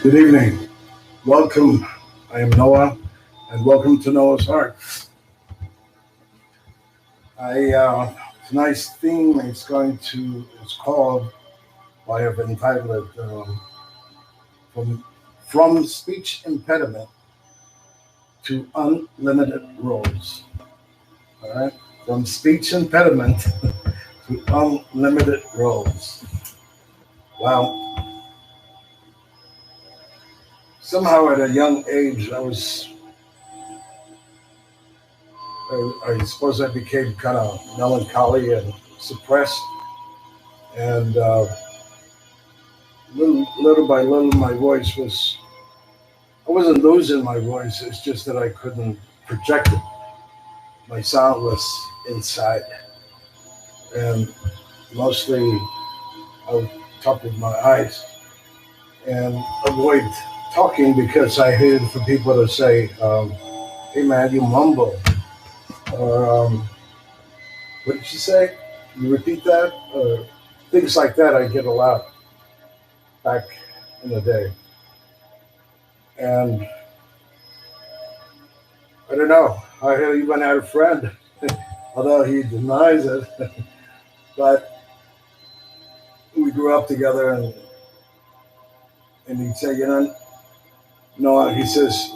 Good evening. Welcome. I am Noah, and welcome to Noah's Art. Tonight's theme is it's called, I have entitled it, from Speech Impediment to Unlimited Roles. All right? From Speech Impediment to Unlimited Roles. Wow. Somehow at a young age, I suppose I became kind of melancholy and suppressed. And little by little, my voice I wasn't losing my voice, it's just that I couldn't project it. My sound was inside. And mostly I would talk with my eyes and avoid talking because I hated for people to say, hey man, you mumble. Or what did you say? You repeat that? Or things like that I get a lot back in the day. And I don't know, I even had a friend, although he denies it, but we grew up together and he'd say, Noah, he says,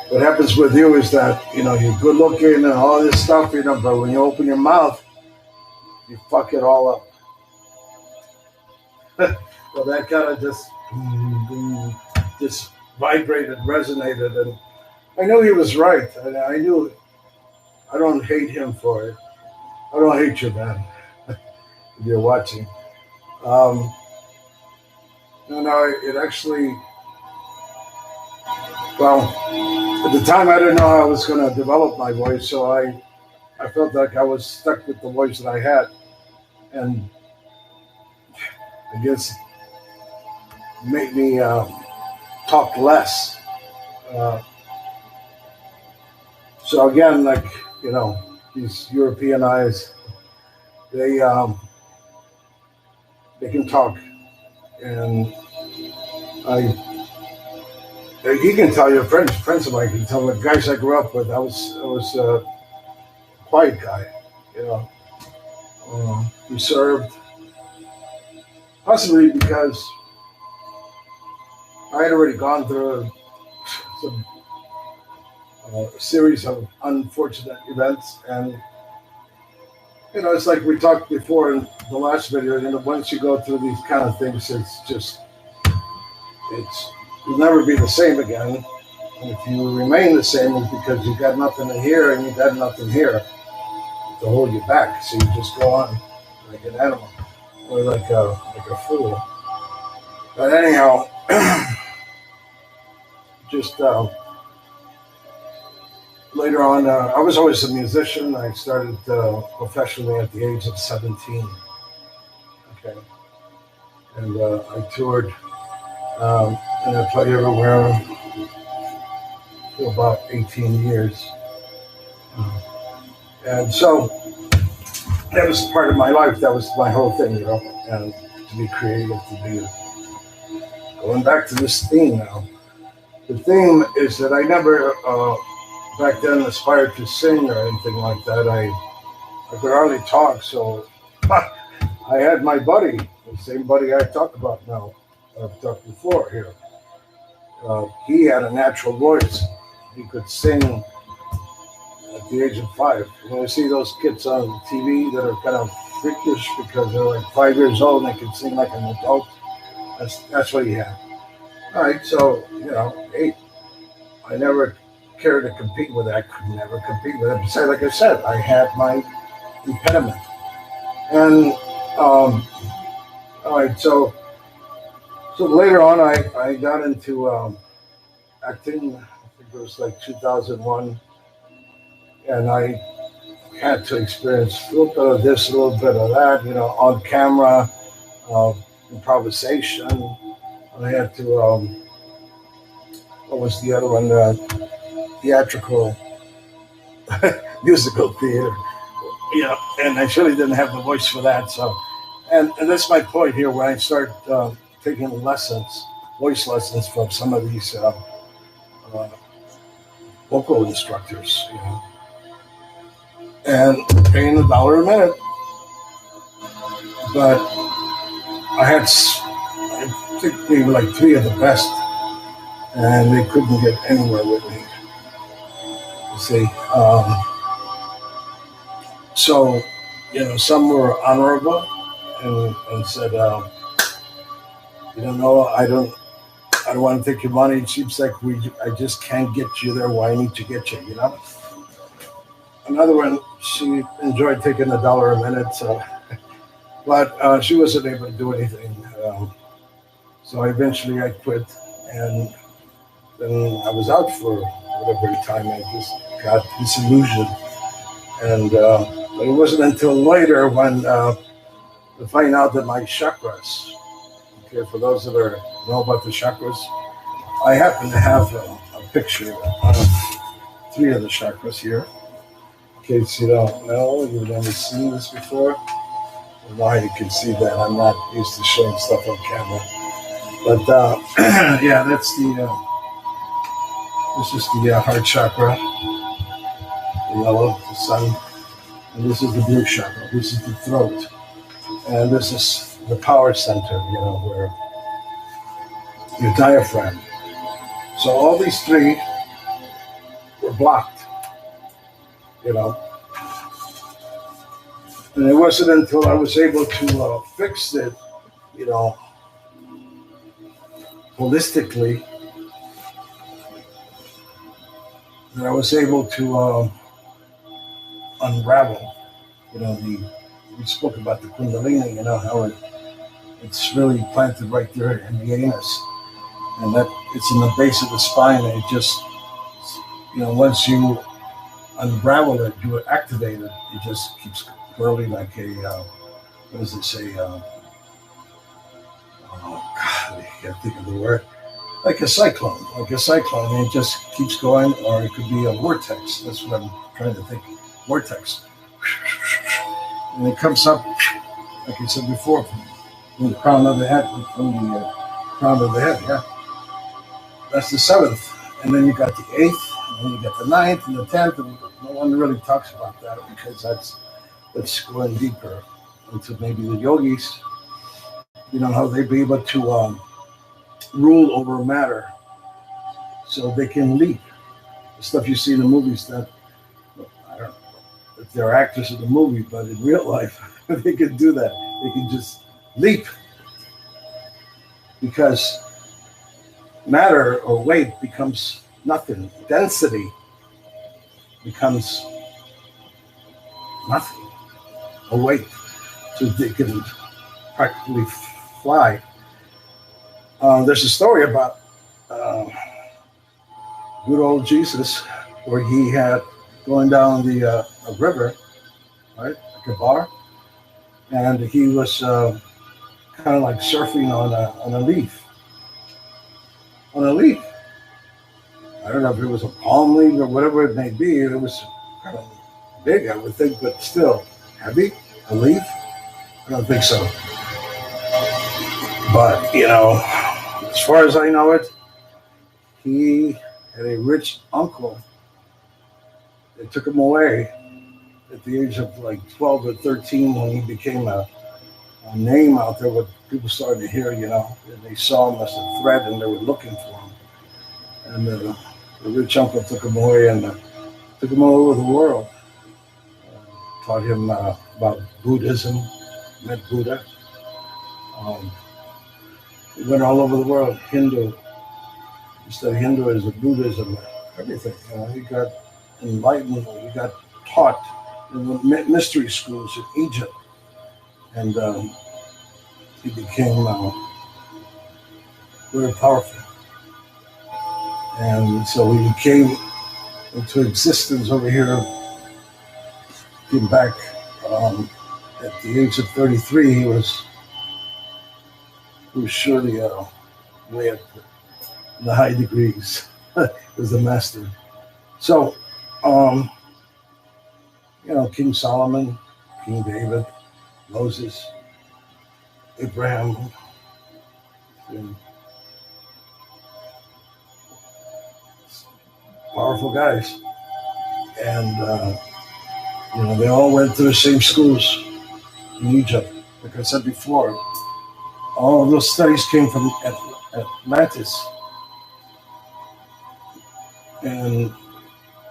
what happens with you is that, you're good looking and all this stuff, but when you open your mouth, you fuck it all up. Well, that kind of just vibrated, resonated, and I knew he was right. I knew I don't hate him for it. I don't hate you, man, if you're watching. It actually, well, at the time I didn't know how I was going to develop my voice, so I felt like I was stuck with the voice that I had, and I guess made me talk less. So again, these European eyes, they can talk, and he can tell you, friends of mine can tell me, guys I grew up with, I was a quiet guy, reserved, possibly because I had already gone through a series of unfortunate events, and it's like we talked before in the last video. Once you go through these kind of things, you'll never be the same again. And if you remain the same, it's because you got nothing in here and you got nothing here to hold you back. So you just go on like an animal or like a fool. But anyhow, just later on, I was always a musician. I started professionally at the age of 17. Okay, and I toured. And I played everywhere for about 18 years. And so that was part of my life. That was my whole thing, and to be creative, to be going back to this theme now. The theme is that I never, back then, aspired to sing or anything like that. I could hardly talk, so I had my buddy, the same buddy I talk about now. I've talked before here. He had a natural voice. He could sing at the age of 5. You see those kids on TV that are kind of freakish because they're like 5 years old and they can sing like an adult. That's what he had. All right, so hey, I never cared to compete with it. I could never compete with it. Besides, like I said, I had my impediment. And all right, so later on, I got into acting. I think it was like 2001, and I had to experience a little bit of this, a little bit of that, on camera, improvisation. I had to, what was the other one? Theatrical, musical theater. And I surely didn't have the voice for that. So, and that's my point here. When I start taking lessons voice lessons from some of these vocal instructors, and paying $1 a minute. But I think they were like 3 of the best, and they couldn't get anywhere with me. You see, so some were honorable and said, I don't want to take your money. It seems like I just can't get you there where I need to get you. Another one, she enjoyed taking $1 a minute, but she wasn't able to do anything. So eventually I quit, and then I was out for whatever time. I just got disillusioned, and but it wasn't until later when to find out that my chakras. Okay, for those that know about the chakras, I happen to have a picture of 3 of the chakras here. In case you don't know, you've never seen this before. Why you can see that? I'm not used to showing stuff on camera. But yeah, that's this is the heart chakra, the yellow, the sun, and this is the blue chakra. This is the throat, and this is the power center, where your diaphragm. So all these 3 were blocked, and it wasn't until I was able to fix it, holistically, that I was able to unravel. We spoke about the Kundalini, how it's really planted right there in the anus, and that it's in the base of the spine, and it just, once you unravel it, you activate it, it just keeps whirling like a, what does it say? Oh God, I can't think of the word. Like a cyclone, and it just keeps going, or it could be a vortex. That's what I'm trying to think. Vortex. And it comes up, like I said before, from the crown of the head, yeah. That's the 7th. And then you got the 8th, and then you got the 9th and the 10th, and no one really talks about that because that's going deeper into maybe the yogis, how they be able to rule over matter so they can leap. The stuff you see in the movies, that I don't know if they're actors in the movie, but in real life they can do that. They can just leap, because matter or weight becomes nothing. Density becomes nothing, or weight, so they can practically fly. There's a story about good old Jesus, where he had going down the river, right, like a bar, and he was kind of like surfing on a leaf. On a leaf. I don't know if it was a palm leaf or whatever it may be. It was kind of big, I would think, but still heavy. A leaf? I don't think so. But as far as I know it, he had a rich uncle that took him away at the age of like 12 or 13, when he became a name out there, what people started to hear, and they saw him as a threat, and they were looking for him. And the rich uncle took him away and took him all over the world. Taught him about Buddhism, met Buddha. He went all over the world, Hindu. He studied Hinduism, Buddhism, everything. He got enlightened, he got taught in the mystery schools in Egypt. And he became very powerful. And so he came into existence over here, came back at the age of 33. He was surely way up in the high degrees. Was the master. So, King Solomon, King David, Moses, Abraham, and powerful guys. And, they all went to the same schools in Egypt. Like I said before, all of those studies came from Atlantis and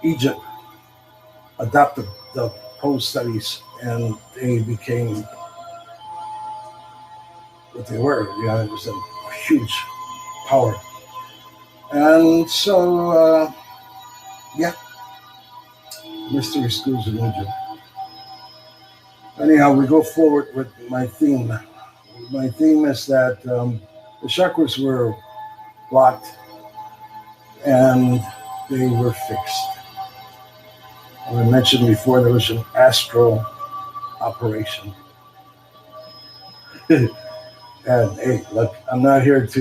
Egypt adopted the whole studies, and they became what they were. It was a huge power. And so, mystery schools in Egypt. Anyhow, we go forward with my theme. My theme is that the chakras were blocked and they were fixed. I mentioned before there was an astral operation. And hey, look, I'm not here to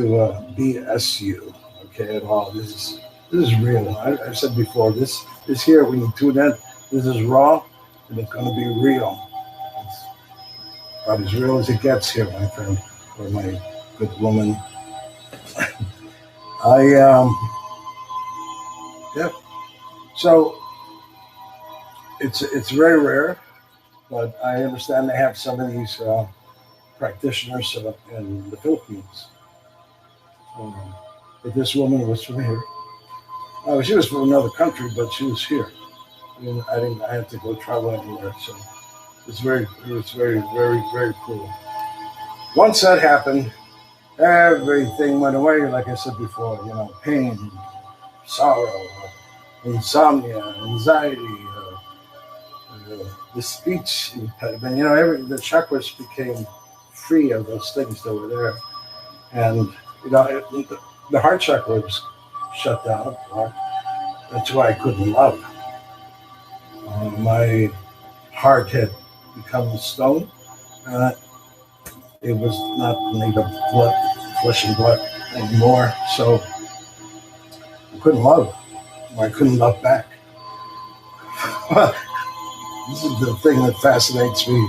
BS you, okay, at all. This is real. I said before, this here, when you tune in, this is raw and it's going to be real. It's about as real as it gets here, my friend, or my good woman. So it's very rare, but I understand they have some of these practitioners in the Philippines. But this woman was from here. She was from another country, but she was here. I had to go travel anywhere, so it was very, very, very cool. Once that happened, everything went away. Like I said before, pain, sorrow, insomnia, anxiety, the speech impediment. The chakras became free of those things that were there, and the heart chakra was shut down. That's why I couldn't love. My heart had become stone. It was not made of blood, flesh and blood anymore. So I couldn't love. I couldn't love back. This is the thing that fascinates me.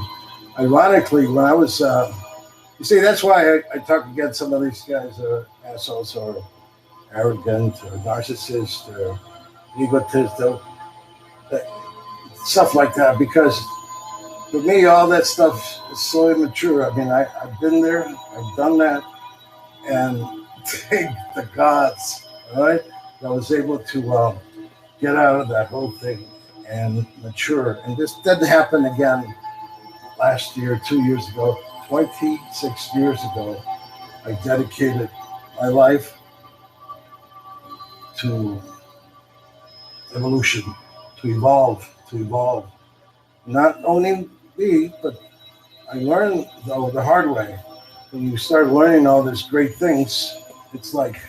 Ironically, when I was, you see, that's why I talk against some of these guys that are assholes or arrogant or narcissist or egotist, stuff like that, because for me, all that stuff is so immature. I mean, I've been there, I've done that, and thank the gods, all right, that I was able to get out of that whole thing and mature. And this didn't happen again last year, 2 years ago, 26 years ago. I dedicated my life to evolution, to evolve. Not only me, but I learned the hard way. When you start learning all these great things, it's like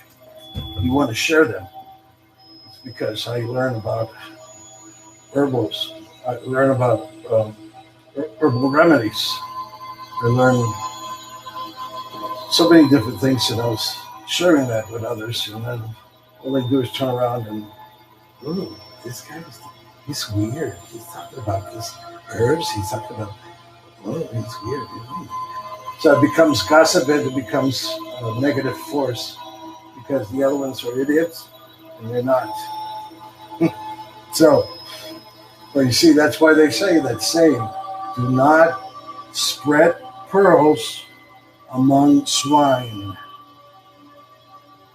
you want to share them. It's because I learn about herbals. I learn about herbal remedies. I learned so many different things, and I was sharing that with others, and then all they do is turn around and, ooh, this guy he's weird. He's talking about this herbs. He's talking about, he's weird. So it becomes gossip, and it becomes a negative force because the other ones are idiots and they're not. So, well, you see, that's why they say that saying, do not spread pearls among swine.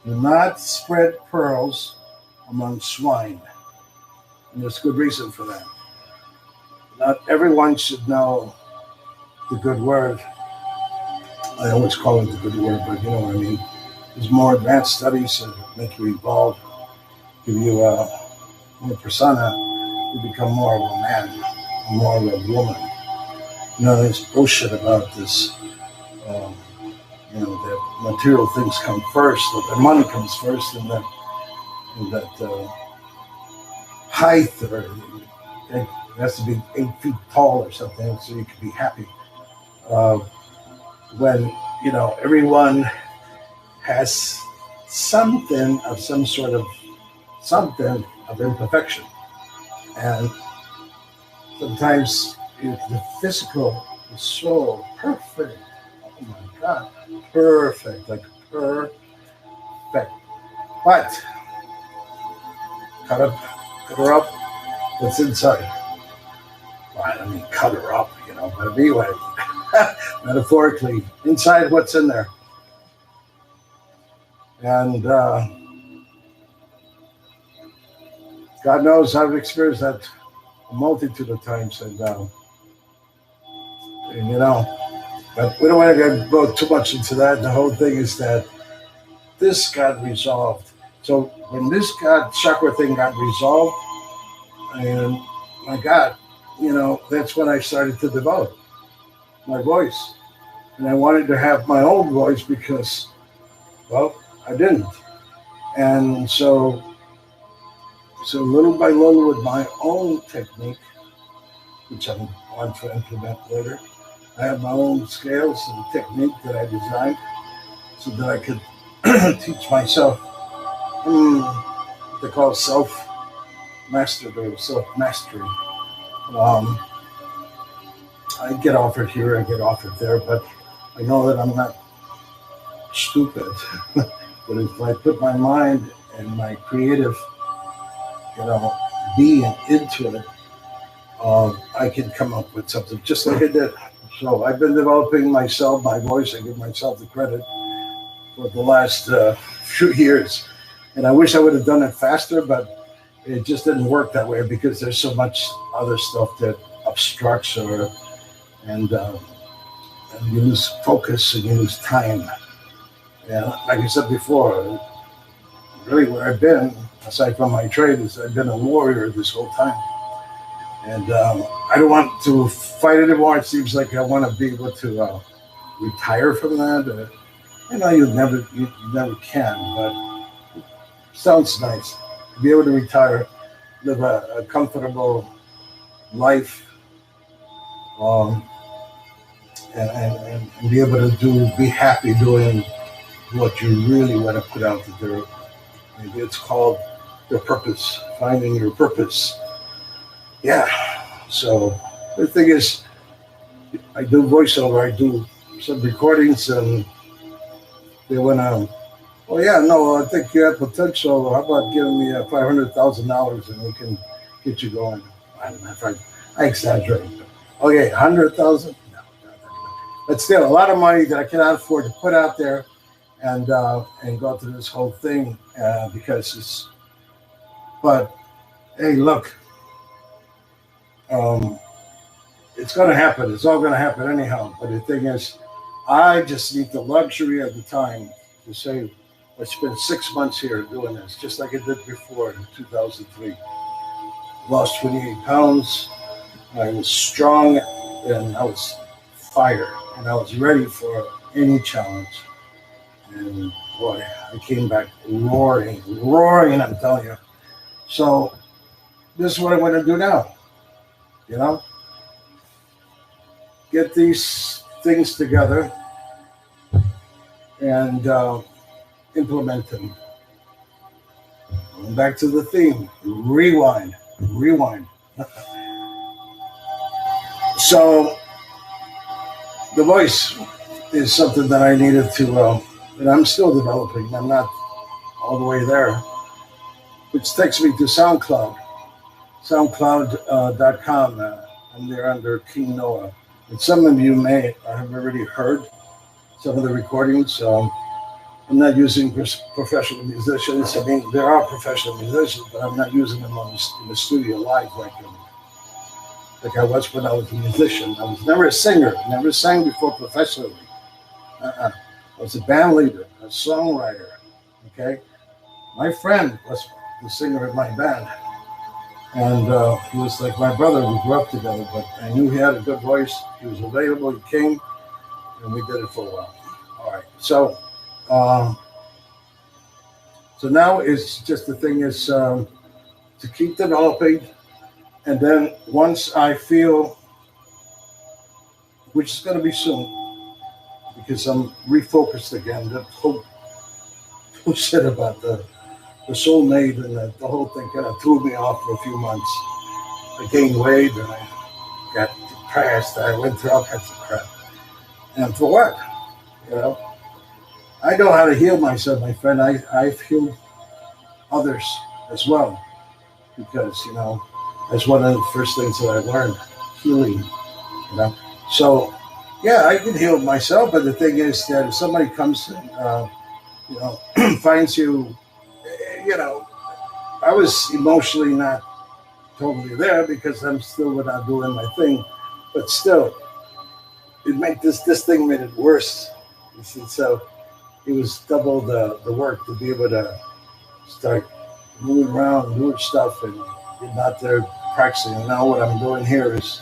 Do not spread pearls among swine. And there's good reason for that. Not everyone should know the good word. I always call it the good word, but you know what I mean. There's more advanced studies that make you evolve, give you more persona, you become more of a man, more of a woman. There's bullshit about this. That material things come first, that the money comes first, and that height, or it has to be 8 feet tall or something so you can be happy. When everyone has something of imperfection, and sometimes the physical is so perfect. Oh my God, perfect, like perfect. But cut her up. What's inside? Well, I don't mean cut her up, but anyway, metaphorically, inside what's in there. And God knows I've experienced that a multitude of times, and but we don't want to go too much into that. The whole thing is that this got resolved. So when this chakra thing got resolved, and my God, that's when I started to develop my voice. And I wanted to have my own voice because, well, I didn't. And so little by little with my own technique, which I want to implement later, I have my own scales and technique that I designed so that I could teach myself what they call self-mastery or self-mastery. I get offered here, I get offered there, but I know that I'm not stupid. But if I put my mind and my creative, being into it, I can come up with something just like I did. So I've been developing myself, my voice. I give myself the credit for the last few years. And I wish I would have done it faster, but it just didn't work that way because there's so much other stuff that obstructs and you lose focus and you lose time. And like I said before, really where I've been, aside from my trade, is I've been a warrior this whole time. And I don't want to fight anymore. It seems like I want to be able to retire from that. You never can, but it sounds nice to be able to retire, live a comfortable life, and be able to be happy doing what you really want to put out there. Maybe it's called your purpose, finding your purpose. Yeah. So the thing is, I do voiceover, I do some recordings, and they went on. Oh yeah, no, I think you have potential. How about giving me $500,000 and we can get you going? I don't know if I exaggerate. Okay, 100,000? No, but still a lot of money that I cannot afford to put out there and go through this whole thing because it's. But hey, look, it's going to happen. It's all going to happen anyhow. But the thing is, I just need the luxury of the time to say, I spent 6 months here doing this, just like I did before in 2003. Lost 28 pounds. I was strong and I was fire and I was ready for any challenge. And boy, I came back roaring, I'm telling you. So this is what I'm going to do now. Get these things together and implement them. Going back to the theme, rewind. So the voice is something that I needed to, and I'm still developing. I'm not all the way there, which takes me to SoundCloud. SoundCloud.com. I'm there under King Noah. And some of you may have already heard some of the recordings. I'm not using professional musicians. I mean, there are professional musicians, but I'm not using them in the studio live like I was when I was a musician. I was never a singer. Never sang before professionally. I was a band leader, a songwriter. Okay, my friend was the singer of my band. And he was like my brother. We grew up together, but I knew he had a good voice. He was available. He came, and we did it for a while. All right. So now it's just the thing is to keep developing, and then once I feel, which is going to be soon, because I'm refocused again. That whole shit about the soulmate and the whole thing kind of threw me off for a few months. I gained weight and I got depressed. I went through all kinds of crap. And for what? I know how to heal myself, my friend. I've healed others as well. because, that's one of the first things that I learned, healing, So, yeah, I can heal myself, but the thing is that if somebody comes and, finds you, I was emotionally not totally there because I'm still without doing my thing, but still, it made this thing made it worse. You see, so it was double the work to be able to start moving around, doing stuff, and get out there practicing. And now what I'm doing here is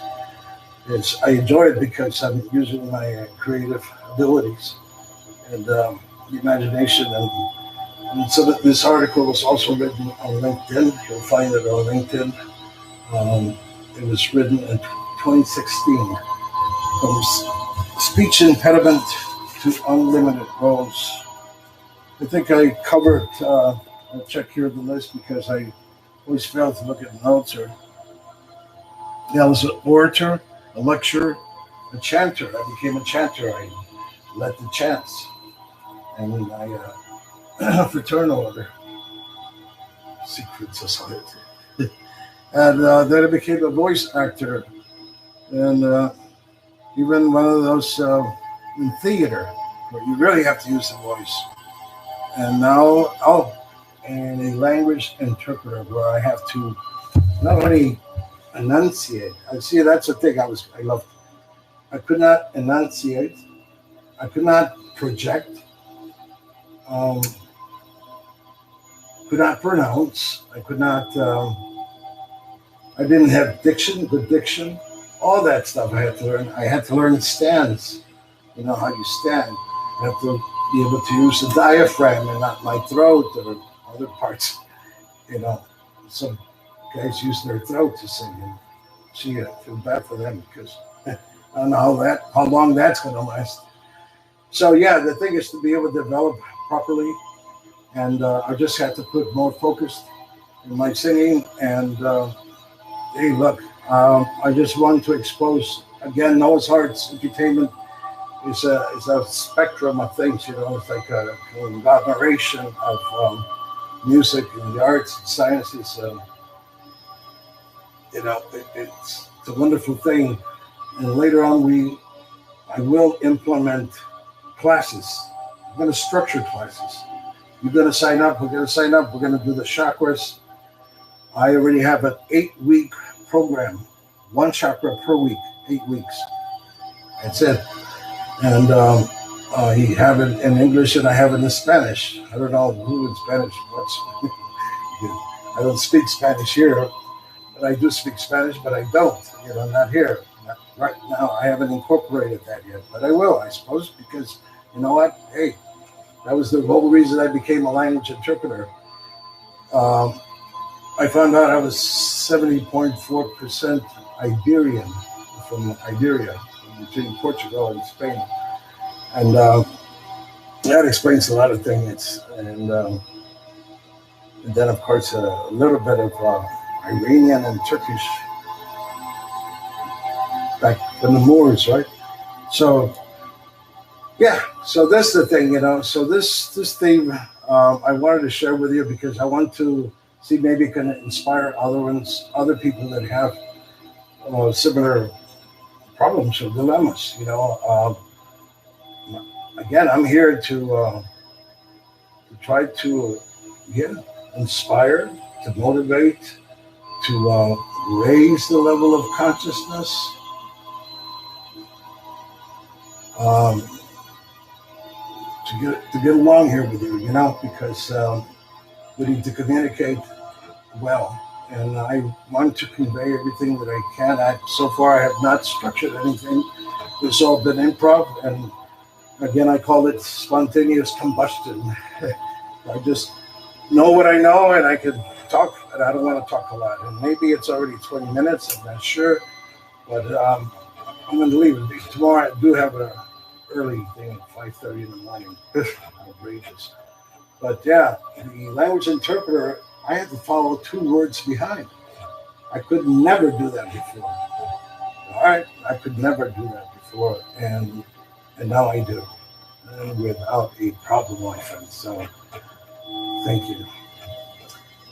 I enjoy it because I'm using my creative abilities and the imagination. And so this article was also written on LinkedIn. You'll find it on LinkedIn. It was written in 2016. From speech impediment to unlimited roles. I think I covered, I'll check here the list because I always fail to look at notes. I was an orator, a lecturer, a chanter. I became a chanter. I led the chants. And I fraternal order, secret society. And then I became a voice actor. And even one of those in theater where you really have to use the voice. And now, and a language interpreter where I have to not only enunciate. I see that's the thing I loved. I could not enunciate. I could not project. Could not pronounce. I could not. I didn't have good diction. All that stuff I had to learn. I had to learn stands. How you stand. I have to be able to use the diaphragm and not my throat or other parts. Some guys use their throat to sing. And gee, I feel bad for them because I don't know how long that's going to last. So yeah, the thing is to be able to develop properly, and I just had to put more focus in my singing. And hey, look, I just wanted to expose again. Noah's Arts Entertainment is a spectrum of things. It's like a conglomeration of music and the arts and sciences. It's a wonderful thing. And later on, I will implement classes. I'm going to structure classes. You're going to sign up. We're going to sign up. We're going to do the chakras. I already have an 8-week program, 1 chakra per week, 8 weeks. That's it. And I have it in English and I have it in Spanish. I don't know who in Spanish. I don't speak Spanish here, but I do speak Spanish, but I don't. Not here. Not right now. I haven't incorporated that yet, but I will, I suppose, because you know what? Hey, that was the whole reason I became a language interpreter. I found out I was 70.4% Iberian, from Iberia, between Portugal and Spain. And that explains a lot of things. And then, of course, a little bit of Iranian and Turkish back from the Moors, right? So, yeah, so that's the thing, So this thing I wanted to share with you because I want to see maybe it can inspire other people that have similar problems or dilemmas, Again, I'm here to try to inspire, to motivate, to raise the level of consciousness, to get along here with you, because we need to communicate well. And I want to convey everything that I can. So far, I have not structured anything. It's all been improv. And again, I call it spontaneous combustion. I just know what I know, and I can talk, and I don't want to talk a lot. And maybe it's already 20 minutes, I'm not sure. But I'm going to leave it. Tomorrow, I do have an early thing at 5:30 in the morning. Outrageous. But yeah, the language interpreter, I had to follow 2 words behind. I could never do that before. All right, I could never do that before, and now I do, and without a problem, my friends. So, thank you.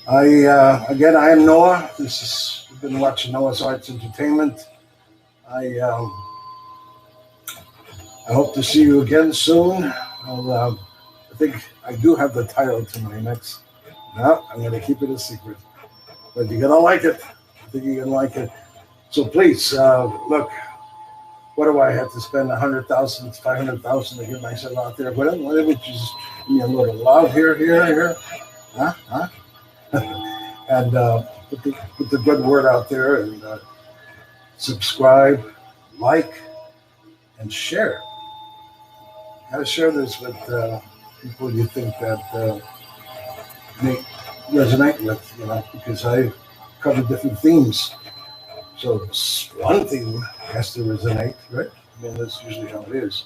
Again, I am Noah. You've been watching Noah's Arts Entertainment. I hope to see you again soon. I think I do have the title to my next. No, I'm going to keep it a secret. But you're going to like it. I think you're going to like it. So please, look, what do I have to spend 100,000, 500,000 to get myself out there? Whatever, just give me a little love here. Huh? And put the good word out there and subscribe, like, and share. Gotta share this with people you think that may resonate with, because I cover different themes. So one theme has to resonate, right? I mean, that's usually how it is.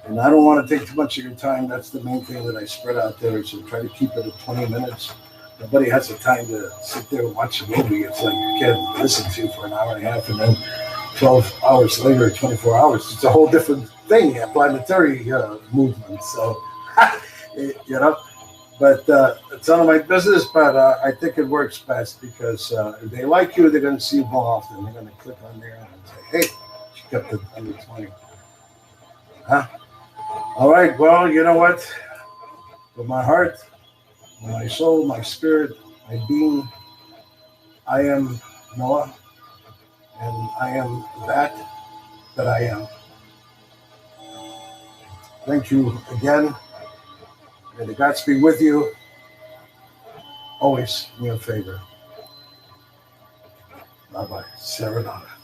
And I don't want to take too much of your time. That's the main thing that I spread out there. So try to keep it at 20 minutes. Nobody has the time to sit there and watch a movie. It's like you can't listen to for an hour and a half and then 12 hours later, 24 hours. It's a whole different thing, a planetary movement. So, but it's none of my business, but I think it works best because if they like you, they're going to see you more often. They're going to click on there and say, hey, she kept it under 20. Huh? All right, well, you know what? With my heart, my soul, my spirit, my being, I am Noah, and I am that I am. Thank you again. May the gods be with you. Always in your favor. Bye-bye. Serenata.